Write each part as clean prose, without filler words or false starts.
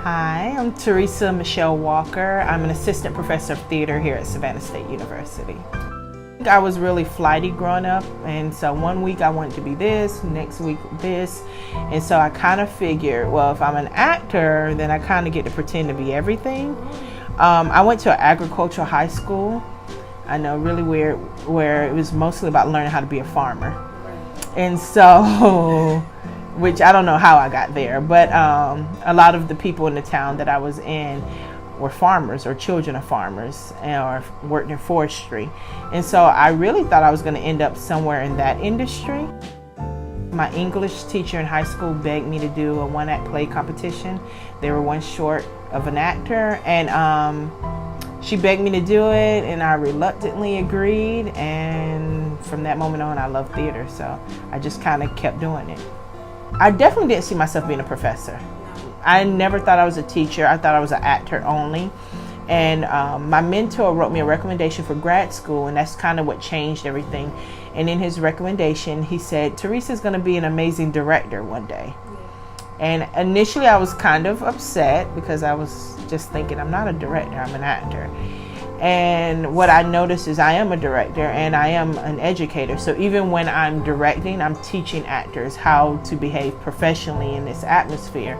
Hi, I'm Teresa Michelle Walker. I'm an assistant professor of theater here at Savannah State University. I was really flighty growing up, and so one week I wanted to be this, next week this, and so I kind of figured, well, if I'm an actor, then I kind of get to pretend to be everything. I went to an agricultural high school. I know, really weird, where it was mostly about learning how to be a farmer. And so, which I don't know how I got there, but a lot of the people in the town that I was in were farmers or children of farmers or worked in forestry. And so I really thought I was going to end up somewhere in that industry. My English teacher in high school begged me to do a one-act play competition. They were one short of an actor, and she begged me to do it, and I reluctantly agreed, and from that moment on I loved theater, so I just kind of kept doing it. I definitely didn't see myself being a professor. I never thought I was a teacher. I thought I was an actor only. And my mentor wrote me a recommendation for grad school, and that's kind of what changed everything. And in his recommendation, he said, Teresa's going to be an amazing director one day. And initially I was kind of upset because I was just thinking, I'm not a director, I'm an actor. And what I noticed is I am a director and I am an educator. So even when I'm directing, I'm teaching actors how to behave professionally in this atmosphere.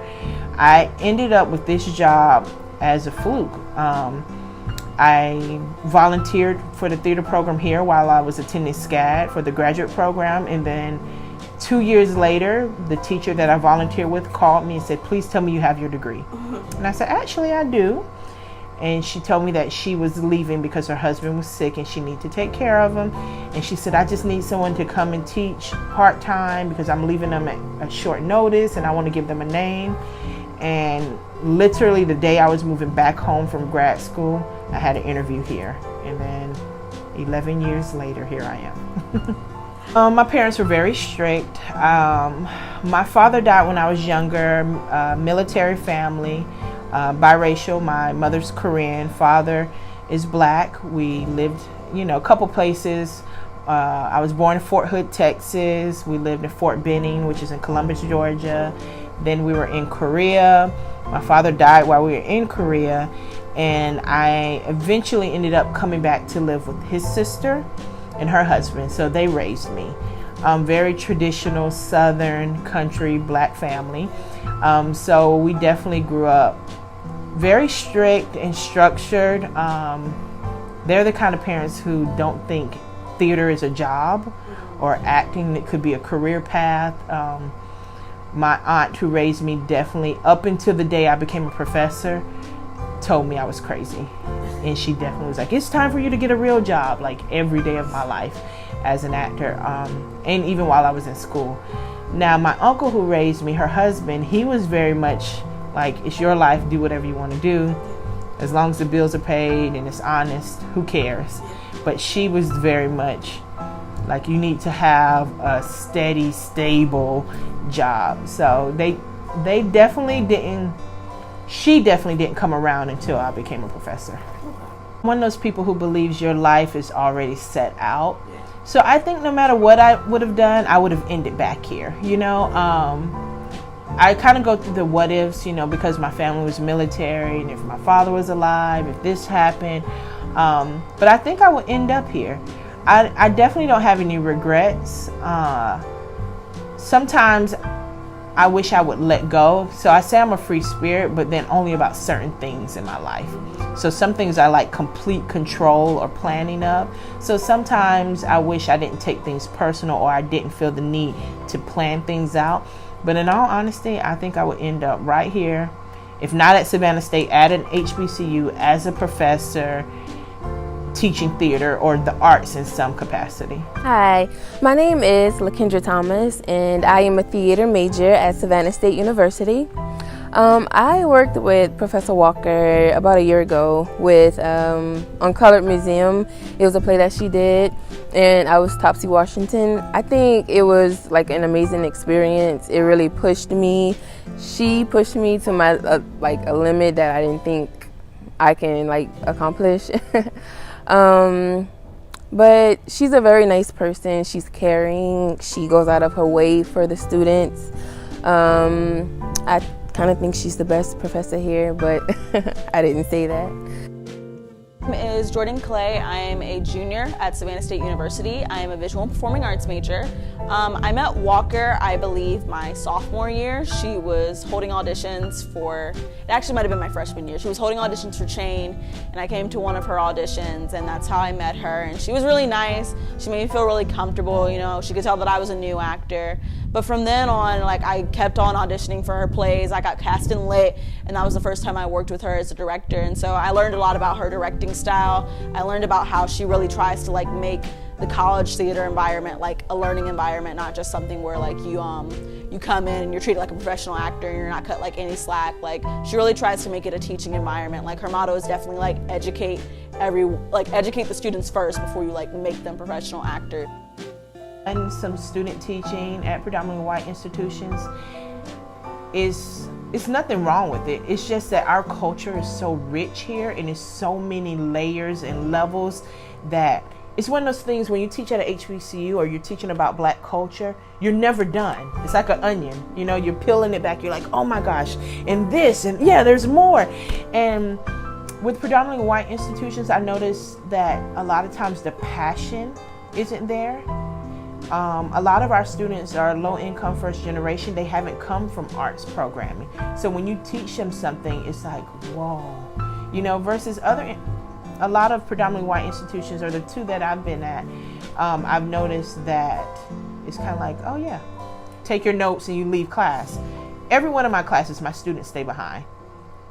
I ended up with this job as a fluke. I volunteered for the theater program here while I was attending SCAD for the graduate program, and then 2 years later, the teacher that I volunteered with called me and said, please tell me you have your degree. And I said, actually I do. And she told me that she was leaving because her husband was sick and she needed to take care of him. And she said, I just need someone to come and teach part-time because I'm leaving them at a short notice and I want to give them a name. And literally the day I was moving back home from grad school, I had an interview here. And then 11 years later, here I am. My parents were very strict. My father died when I was younger, military family. Biracial. My mother's Korean, father is black. We lived, a couple places. I was born in Fort Hood, Texas. We lived in Fort Benning, which is in Columbus, Georgia. Then we were in Korea. My father died while we were in Korea, and I eventually ended up coming back to live with his sister and her husband. So they raised me. Very traditional Southern country black family. So we definitely grew up very strict and structured. They're the kind of parents who don't think theater is a job or acting it could be a career path. My aunt who raised me definitely, up until the day I became a professor, told me I was crazy. And she definitely was like, it's time for you to get a real job, like every day of my life as an actor, and even while I was in school. Now, my uncle who raised me, her husband, he was very much like, it's your life, do whatever you want to do. As long as the bills are paid and it's honest, who cares? But she was very much like, you need to have a steady, stable job. So they definitely didn't, she definitely didn't come around until I became a professor. I'm one of those people who believes your life is already set out. So I think no matter what I would have done, I would have ended back here, I kind of go through the what ifs, because my family was military, and if my father was alive, if this happened. But I think I would end up here. I definitely don't have any regrets. Sometimes I wish I would let go. So I say I'm a free spirit, but then only about certain things in my life. So some things I like complete control or planning of. So sometimes I wish I didn't take things personal, or I didn't feel the need to plan things out. But in all honesty, I think I would end up right here, if not at Savannah State, at an HBCU as a professor, teaching theater or the arts in some capacity. Hi, my name is LaKendra Thomas, and I am a theater major at Savannah State University. I worked with Professor Walker about a year ago with Uncolored Museum. It was a play that she did, and I was Topsy Washington. I think it was like an amazing experience. It really pushed me. She pushed me to my a limit that I didn't think I can accomplish. But she's a very nice person. She's caring. She goes out of her way for the students. I kind of think she's the best professor here, but I didn't say that. My name is Jordan Clay. I am a junior at Savannah State University. I am a visual and performing arts major. I met Walker, I believe, my sophomore year. She was holding auditions for, it actually might have been my freshman year. She was holding auditions for Chain, and I came to one of her auditions, and that's how I met her. And she was really nice. She made me feel really comfortable, you know. She could tell that I was a new actor. But from then on, like, I kept on auditioning for her plays. I got cast in Lit, and that was the first time I worked with her as a director. And so I learned a lot about her directing style. I learned about how she really tries to like make the college theater environment like a learning environment, not just something where like you come in and you're treated like a professional actor and you're not cut like any slack. Like, she really tries to make it a teaching environment. Like, her motto is definitely like educate the students first before you like make them professional actors. And some student teaching at predominantly white institutions it's nothing wrong with it. It's just that our culture is so rich here and there's so many layers and levels that it's one of those things when you teach at an HBCU or you're teaching about Black culture, you're never done. It's like an onion, you know, you're peeling it back. You're like, oh my gosh, and this, and yeah, there's more. And with predominantly white institutions, I noticed that a lot of times the passion isn't there. A lot of our students are low-income first generation. They haven't come from arts programming. So when you teach them something, it's like, whoa, you know, versus a lot of predominantly white institutions, or the two that I've been at, I've noticed that it's kind of like, oh yeah, take your notes and you leave class. Every one of my classes, my students stay behind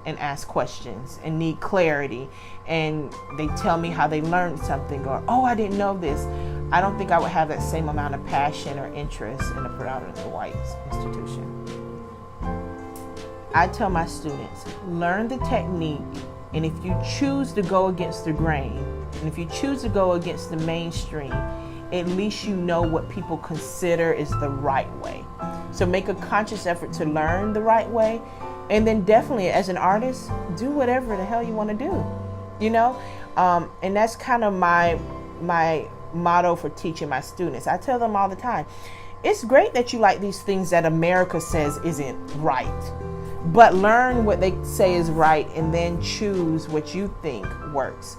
and ask questions and need clarity, and they tell me how they learned something, or oh, I didn't know this. I don't think I would have that same amount of passion or interest in a predominantly white institution. I tell my students, learn the technique, and if you choose to go against the grain, and if you choose to go against the mainstream, at least you know what people consider is the right way. So make a conscious effort to learn the right way, and then definitely as an artist, do whatever the hell you want to do, you know? And that's kind of my motto for teaching my students. I tell them all the time, it's great that you like these things that America says isn't right, but learn what they say is right and then choose what you think works.